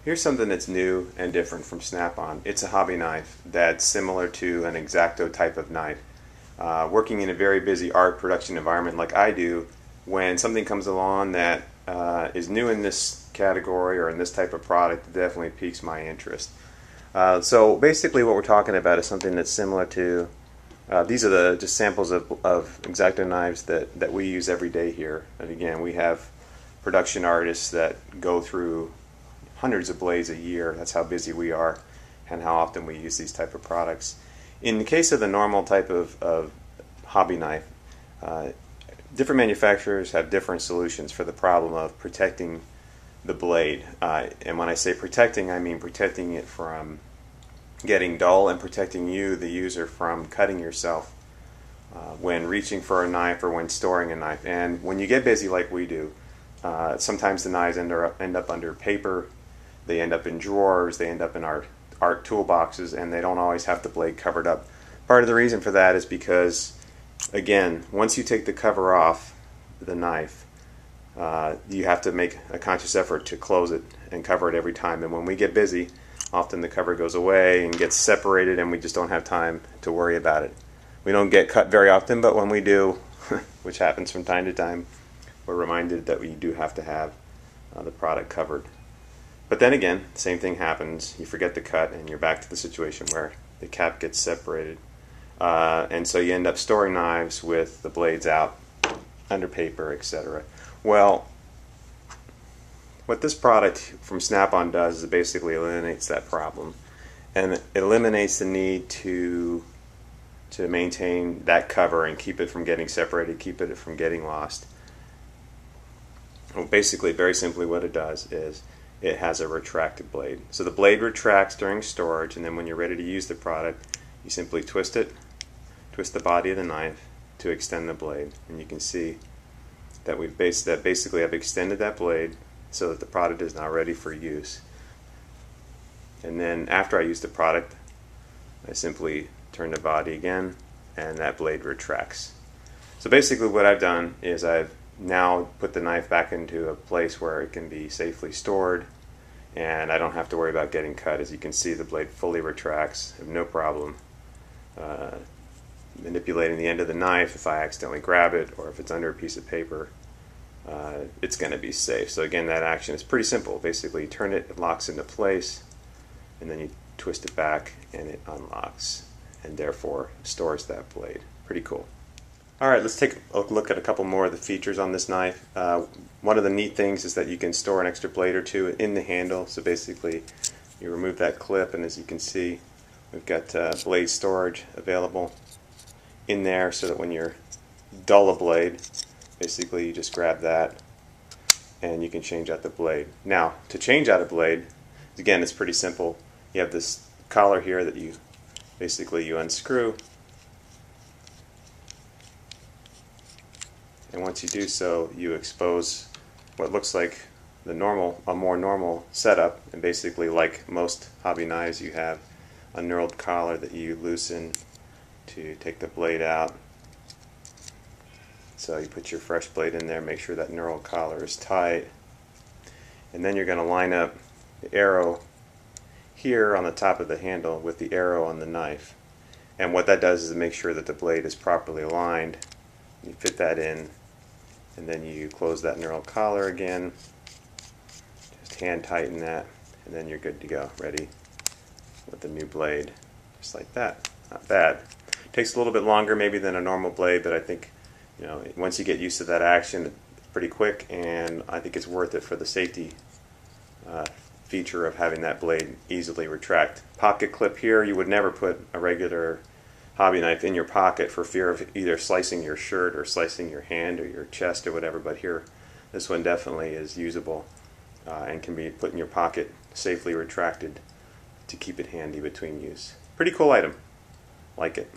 Here's something that's new and different from Snap-on. It's a hobby knife that's similar to an X-Acto type of knife. Working in a very busy art production environment like I do, when something comes along that is new in this category or in this type of product, it definitely piques my interest. So basically what we're talking about is something that's similar to, these are just samples of X-Acto knives that we use every day here. And again, we have production artists that go through hundreds of blades a year. That's how busy we are and how often we use these type of products. In the case of the normal type of hobby knife, different manufacturers have different solutions for the problem of protecting the blade. And when I say protecting, I mean protecting it from getting dull and protecting you, the user, from cutting yourself when reaching for a knife or when storing a knife. And when you get busy like we do, sometimes the knives end up under paper, they end up in drawers, they end up in art toolboxes, and they don't always have the blade covered up. Part of the reason for that is because, again, once you take the cover off the knife, you have to make a conscious effort to close it and cover it every time. And when we get busy, often the cover goes away and gets separated, and we just don't have time to worry about it. We don't get cut very often, but when we do, which happens from time to time, we're reminded that we do have to have the product covered. But then again, the same thing happens. You forget the cut, and you're back to the situation where the cap gets separated. And so you end up storing knives with the blades out, under paper, etc. Well, what this product from Snap-on does is it basically eliminates that problem. And it eliminates the need to maintain that cover and keep it from getting separated, keep it from getting lost. Well, basically, very simply, what it does is it has a retracted blade. So the blade retracts during storage, and then when you're ready to use the product, you simply twist it, twist the body of the knife to extend the blade. And you can see that basically I've extended that blade so that the product is now ready for use. And then after I use the product, I simply turn the body again, and that blade retracts. So basically what I've done is I've now put the knife back into a place where it can be safely stored, and I don't have to worry about getting cut. As you can see, the blade fully retracts. I have no problem manipulating the end of the knife. If I accidentally grab it or if it's under a piece of paper, it's going to be safe. So again, that action is pretty simple. Basically, you turn it, it locks into place, and then you twist it back and it unlocks and therefore stores that blade. Pretty cool. Alright, let's take a look at a couple more of the features on this knife. One of the neat things is that you can store an extra blade or two in the handle. So basically, you remove that clip, and as you can see, we've got blade storage available in there so that when you dull a blade, basically you just grab that and you can change out the blade. Now, to change out a blade, again, it's pretty simple. You have this collar here that you unscrew. And once you do so, you expose what looks like a more normal setup. And basically, like most hobby knives, you have a knurled collar that you loosen to take the blade out. So you put your fresh blade in there, make sure that knurled collar is tight. And then you're going to line up the arrow here on the top of the handle with the arrow on the knife. And what that does is make sure that the blade is properly aligned. You fit that in, and then you close that knurled collar again. Just hand tighten that, and then you're good to go, ready with the new blade, just like that. Not bad. Takes a little bit longer maybe than a normal blade, but I think, you know, once you get used to that action, it's pretty quick, and I think it's worth it for the safety feature of having that blade easily retract. Pocket clip here. You would never put a regular hobby knife in your pocket for fear of either slicing your shirt or slicing your hand or your chest or whatever, but here this one definitely is usable and can be put in your pocket, safely retracted to keep it handy between use. Pretty cool item. Like it.